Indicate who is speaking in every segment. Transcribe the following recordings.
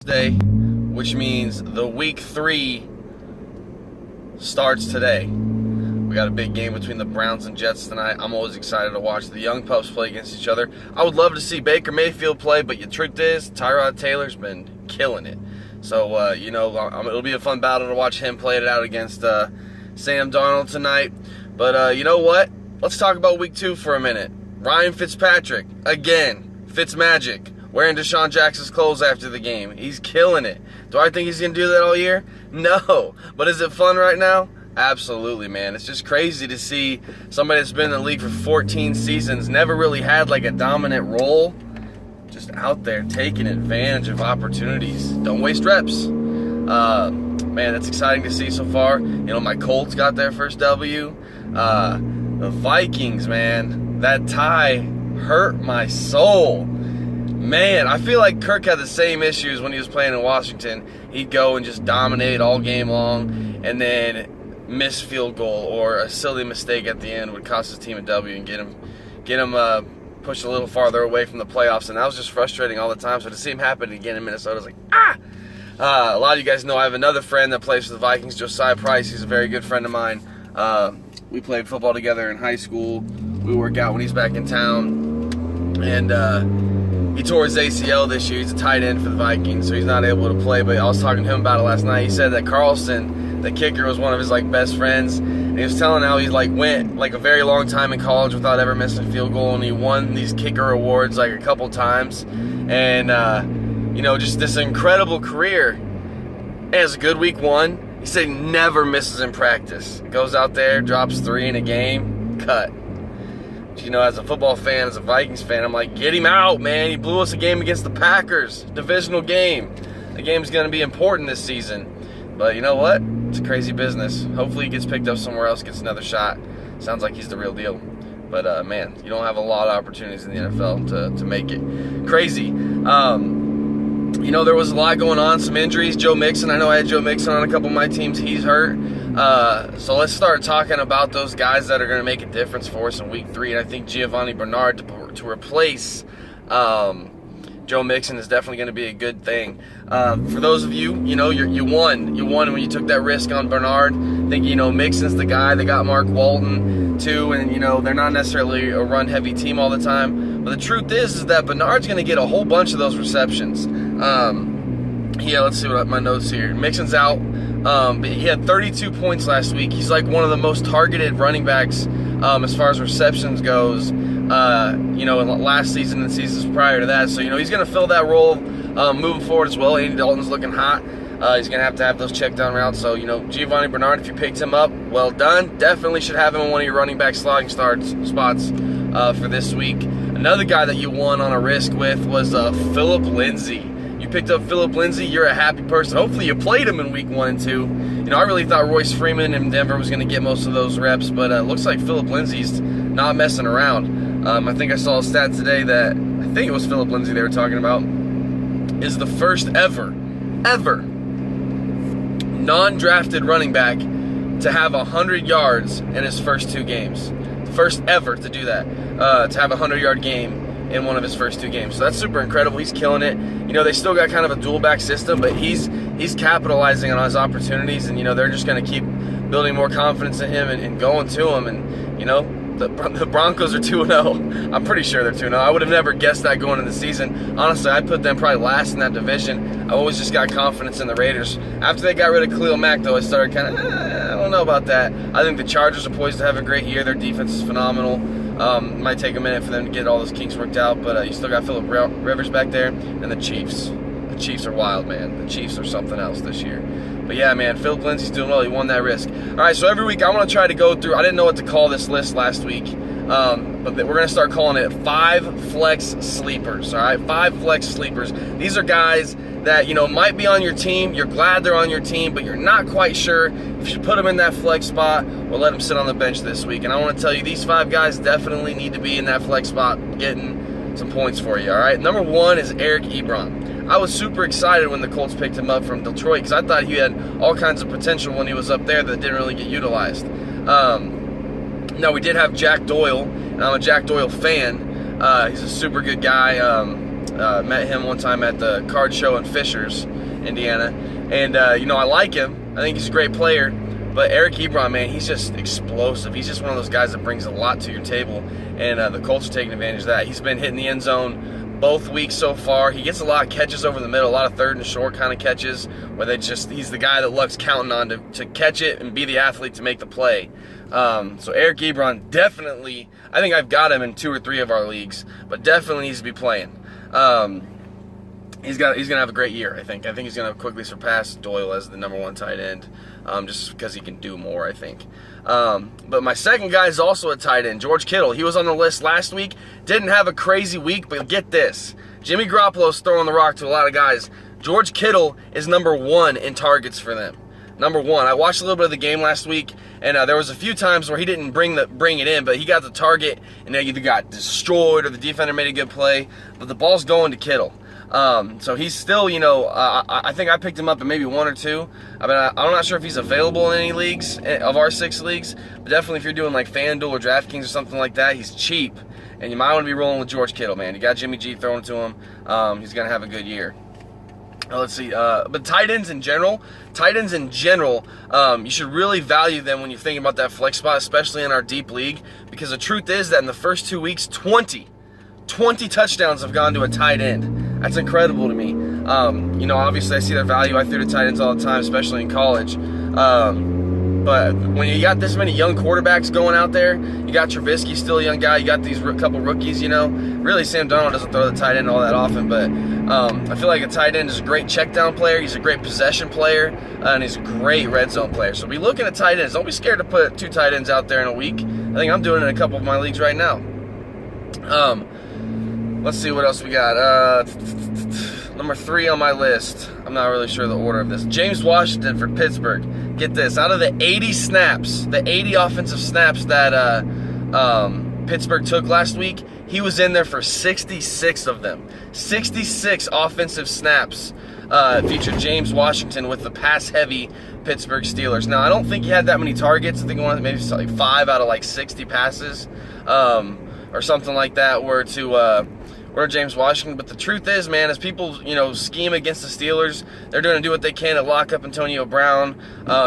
Speaker 1: Day, which means the week 3 starts today. We got a big game between the Browns and Jets tonight. I'm always excited to watch the young pups play against each other. I would love to see Baker Mayfield play, but the truth is, Tyrod Taylor's been killing it. So, it'll be a fun battle to watch him play it out against Sam Darnold tonight. But you know what? Let's talk about week 2 for a minute. Ryan Fitzpatrick, again, Fitzmagic. Wearing Deshaun Jackson's clothes after the game. He's killing it. Do I think he's going to do that all year? No. But is it fun right now? Absolutely, man. It's just crazy to see somebody that's been in the league for 14 seasons, never really had like a dominant role, just out there taking advantage of opportunities. Don't waste reps. Man, that's exciting to see so far. My Colts got their first W. The Vikings, man, that tie hurt my soul. Man, I feel like Kirk had the same issues when he was playing in Washington. He'd go and just dominate all game long, and then miss field goal or a silly mistake at the end would cost his team a W and get him pushed a little farther away from the playoffs. And that was just frustrating all the time. So to see him happen again in Minnesota, I was like, ah! A lot of you guys know I have another friend that plays for the Vikings, Josiah Price. He's a very good friend of mine. We played football together in high school. We work out when he's back in town. And he tore his ACL this year. He's a tight end for the Vikings, so he's not able to play. But I was talking to him about it last night. He said that Carlson, the kicker, was one of his best friends. And he was telling how he went a very long time in college without ever missing a field goal, and he won these kicker awards a couple times. And just this incredible career. He has a good week 1. He said he never misses in practice. Goes out there, drops 3 in a game, cut. As a football fan, as a Vikings fan, I'm like, get him out, man. He blew us a game against the Packers, divisional game. The game's going to be important this season. But you know what? It's a crazy business. Hopefully he gets picked up somewhere else, gets another shot. Sounds like he's the real deal. But, man, you don't have a lot of opportunities in the NFL to make it. Crazy. There was a lot going on, some injuries. Joe Mixon, I know I had Joe Mixon on a couple of my teams. He's hurt. So let's start talking about those guys that are going to make a difference for us in week 3. And I think Giovanni Bernard to replace Joe Mixon is definitely going to be a good thing. For those of you, you won. You won when you took that risk on Bernard. I think, Mixon's the guy. They got Mark Walton, too. And, they're not necessarily a run-heavy team all the time. But the truth is that Bernard's going to get a whole bunch of those receptions. Let's see what my notes here. Mixon's out. He had 32 points last week. He's one of the most targeted running backs as far as receptions goes, last season and seasons prior to that. So, he's going to fill that role moving forward as well. Andy Dalton's looking hot. He's going to have those check down routes. So, Giovanni Bernard, if you picked him up, well done. Definitely should have him in one of your running back slotting spots for this week. Another guy that you won on a risk with was Phillip Lindsay. You picked up Phillip Lindsay, you're a happy person. Hopefully you played him in week 1 and 2. I really thought Royce Freeman in Denver was going to get most of those reps, but it looks like Phillip Lindsay's not messing around. I think I saw a stat today that, I think it was Phillip Lindsay they were talking about, is the first ever non-drafted running back to have 100 yards in his first 2 games. First ever to do that, to have a 100-yard game in one of his first 2 games. So that's super incredible. He's killing it. They still got kind of a dual back system, but he's capitalizing on his opportunities, and they're just going to keep building more confidence in him and going to him. And the Broncos are 2-0. I'm pretty sure they're 2-0. I would have never guessed that going into the season. Honestly, I put them probably last in that division. I always just got confidence in the Raiders. After they got rid of Khalil Mack, though, I started kind of, I don't know about that. I think the Chargers are poised to have a great year. Their defense is phenomenal. Might take a minute for them to get all those kinks worked out, but you still got Phillip Rivers back there, and the Chiefs. The Chiefs are wild, man. The Chiefs are something else this year. But yeah, man, Phillip Lindsay's doing well. He won that risk. All right, so every week I want to try to go through. I didn't know what to call this list last week, but we're going to start calling it 5 flex sleepers. All right, 5 flex sleepers. These are guys that might be on your team. You're glad they're on your team, but you're not quite sure if you should put them in that flex spot or let them sit on the bench this week. And I want to tell you, these 5 guys definitely need to be in that flex spot, getting some points for you. All right, number 1 is Eric Ebron. I was super excited when the Colts picked him up from Detroit because I thought he had all kinds of potential when he was up there that didn't really get utilized. Now, we did have Jack Doyle, and I'm a Jack Doyle fan. He's a super good guy. Met him one time at the card show in Fishers, Indiana, and I like him. I think he's a great player. But Eric Ebron, man, he's just explosive. He's just one of those guys that brings a lot to your table, and the Colts are taking advantage of that. He's been hitting the end zone both weeks so far. He gets a lot of catches over the middle, a lot of third and short kind of catches, where he's the guy that Luck's counting on to catch it and be the athlete to make the play. So Eric Ebron, definitely, I think I've got him in 2 or 3 of our leagues, but definitely needs to be playing. He's gonna have a great year. I think he's gonna quickly surpass Doyle as the #1 tight end, just because he can do more. I think. But my second guy is also a tight end, George Kittle. He was on the list last week. Didn't have a crazy week, but get this: Jimmy Garoppolo's throwing the rock to a lot of guys. George Kittle is #1 in targets for them. #1. I watched a little bit of the game last week, and there was a few times where he didn't bring it in, but he got the target, and they either got destroyed or the defender made a good play. But the ball's going to Kittle. So he's still, I think I picked him up in maybe 1 or 2. I mean, I'm not sure if he's available in any leagues of our 6 leagues, but definitely if you're doing like FanDuel or DraftKings or something like that, he's cheap, and you might want to be rolling with George Kittle, man. You got Jimmy G throwing to him. He's gonna have a good year. Let's see, but tight ends in general, you should really value them when you're thinking about that flex spot, especially in our deep league, because the truth is that in the first 2 weeks, 20 touchdowns have gone to a tight end. That's incredible to me. Obviously I see their value. I threw to tight ends all the time, especially in college. But when you got this many young quarterbacks going out there, you got Trubisky, still a young guy. You got these couple rookies, Really, Sam Darnold doesn't throw the tight end all that often, but I feel like a tight end is a great check down player. He's a great possession player, and he's a great red zone player. So be looking at tight ends. Don't be scared to put 2 tight ends out there in a week. I think I'm doing it in a couple of my leagues right now. Let's see what else we got. Number 3 on my list. I'm not really sure the order of this. James Washington for Pittsburgh. Get this. Out of the 80 snaps, the 80 offensive snaps that Pittsburgh took last week, he was in there for 66 of them. 66 offensive snaps featured James Washington with the pass-heavy Pittsburgh Steelers. Now, I don't think he had that many targets. I think maybe like 5 out of like 60 passes or something like that were to James Washington. But the truth is, man, as people, scheme against the Steelers, they're going to do what they can to lock up Antonio Brown.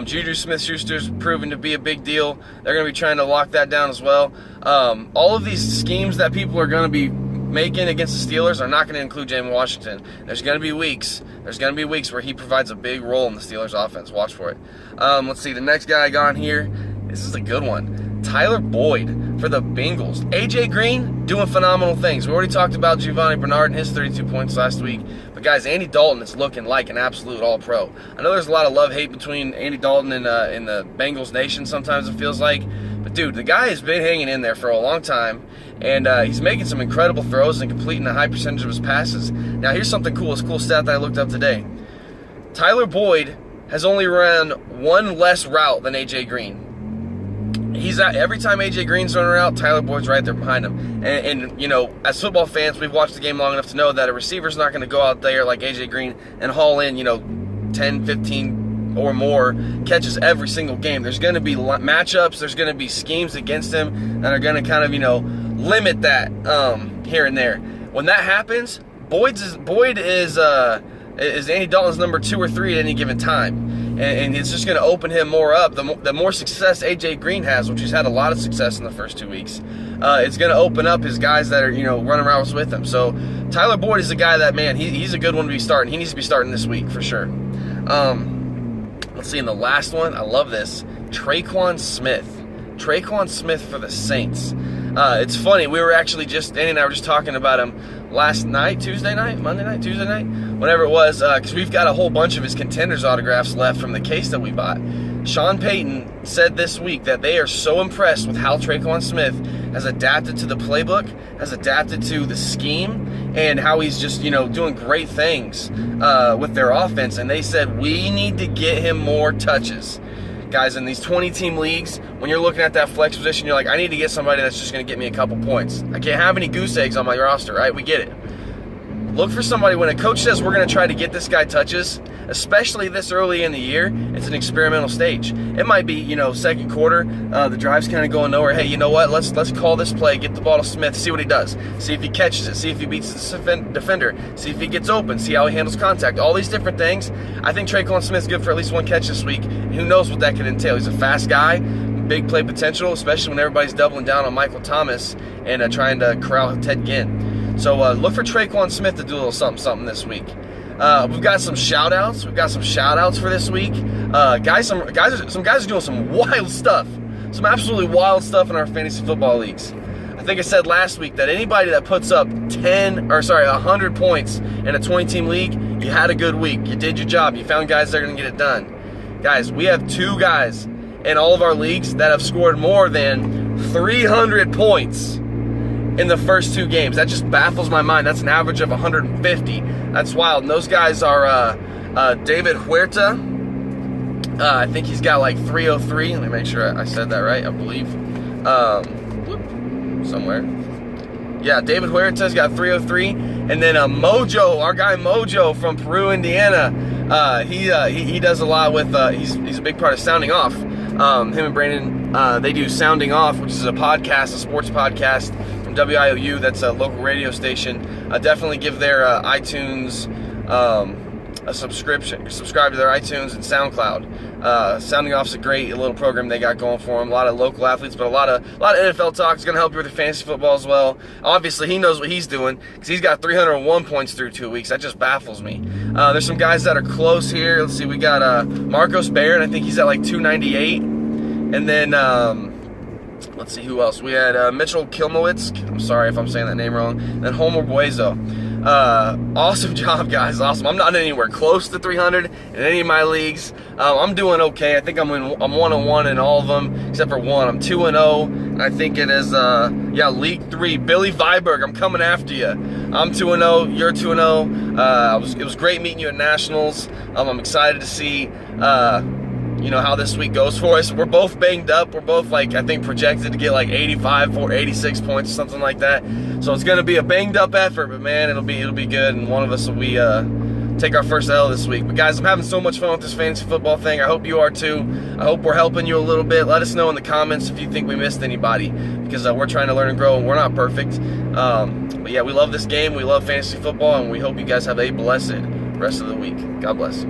Speaker 1: Juju Smith-Schuster's proven to be a big deal. They're going to be trying to lock that down as well. All of these schemes that people are going to be making against the Steelers are not going to include James Washington. There's going to be weeks. Where he provides a big role in the Steelers offense. Watch for it. Let's see. The next guy I got on here. This is a good one. Tyler Boyd for the Bengals. AJ Green doing phenomenal things. We already talked about Giovanni Bernard and his 32 points last week. But guys, Andy Dalton is looking like an absolute all-pro. I know there's a lot of love-hate between Andy Dalton and the Bengals nation sometimes, it feels like. But dude, the guy has been hanging in there for a long time. And he's making some incredible throws and completing a high percentage of his passes. Now here's something cool. It's a cool stat that I looked up today. Tyler Boyd has only run 1 less route than AJ Green. Every time AJ Green's running around, Tyler Boyd's right there behind him. And as football fans, we've watched the game long enough to know that a receiver's not going to go out there like AJ Green and haul in, 10, 15 or more catches every single game. There's going to be matchups. There's going to be schemes against him that are going to kind of, limit that here and there. When that happens, Boyd is Andy Dalton's number 2 or 3 at any given time. And it's just going to open him more up. The more success AJ Green has, which he's had a lot of success in the first 2 weeks, it's going to open up his guys that are, running around with him. So Tyler Boyd is a guy that, man, he's a good one to be starting. He needs to be starting this week for sure. Let's see, in the last one, I love this. Traquan Smith for the Saints. It's funny, Danny and I were just talking about him last night, Tuesday night, whenever it was, because we've got a whole bunch of his contenders autographs left from the case that we bought. Sean Payton said this week that they are so impressed with how Traquan Smith has adapted to the playbook, has adapted to the scheme, and how he's just, doing great things with their offense. And they said, we need to get him more touches. Guys, in these 20-team leagues, when you're looking at that flex position, you're like, I need to get somebody that's just going to get me a couple points. I can't have any goose eggs on my roster, right? We get it. Look for somebody, when a coach says we're going to try to get this guy touches, especially this early in the year. It's an experimental stage. It might be, second quarter, the drive's kind of going nowhere. Hey, you know what? Let's call this play, get the ball to Smith, see what he does, see if he catches it, see if he beats the defender, see if he gets open, see how he handles contact, all these different things. I think Traquan Smith's good for at least one catch this week. Who knows what that could entail? He's a fast guy, big play potential, especially when everybody's doubling down on Michael Thomas and trying to corral Ted Ginn. So look for Traquan Smith to do a little something this week. We've got some shout-outs. We've got some shout-outs for this week. Some guys are doing some wild stuff. Some absolutely wild stuff in our fantasy football leagues. I think I said last week that anybody that puts up 100 points in a 20-team league, you had a good week. You did your job. You found guys that are going to get it done. Guys, we have 2 guys in all of our leagues that have scored more than 300 points in the first 2 games. That just baffles my mind. That's an average of 150. That's wild. And those guys are David Huerta. I think he's got like 303. Let me make sure I said that right, I believe. Somewhere. Yeah, David Huerta's got 303. And then Mojo, our guy Mojo from Peru, Indiana. He does a lot with, he's a big part of Sounding Off. Him and Brandon, they do Sounding Off, which is a podcast, a sports podcast from WIOU. That's a local radio station. Definitely give their iTunes a subscription. Subscribe to their iTunes and SoundCloud. Sounding Off's a great little program they got going for them. A lot of local athletes, but a lot of NFL talk. Is going to help you with your fantasy football as well. Obviously, he knows what he's doing because he's got 301 points through 2 weeks. That just baffles me. There's some guys that are close here. Let's see. We got Marcos Baird. I think he's at like 298. And then let's see who else. We had Mitchell Kilmowitz. I'm sorry if I'm saying that name wrong. And then Homer Buezo. Awesome job, guys. Awesome. I'm not anywhere close to 300 in any of my leagues. I'm doing okay. I think I'm 1-1 in all of them except for one. I'm 2-0. I think it is League 3. Billy Viberg, I'm coming after you. I'm 2-0. You're 2-0. It was great meeting you at Nationals. I'm excited to see how this week goes for us. We're both banged up. We're both I think projected to get like 85 or 86 points or something like that. So it's going to be a banged up effort, but man, it'll be good, and one of us will be take our first L this week. But guys, I'm having so much fun with this fantasy football thing. I hope you are too. I hope we're helping you a little bit. Let us know in the comments if you think we missed anybody, because we're trying to learn and grow, and we're not perfect. But yeah, we love this game. We love fantasy football, and we hope you guys have a blessed rest of the week. God bless.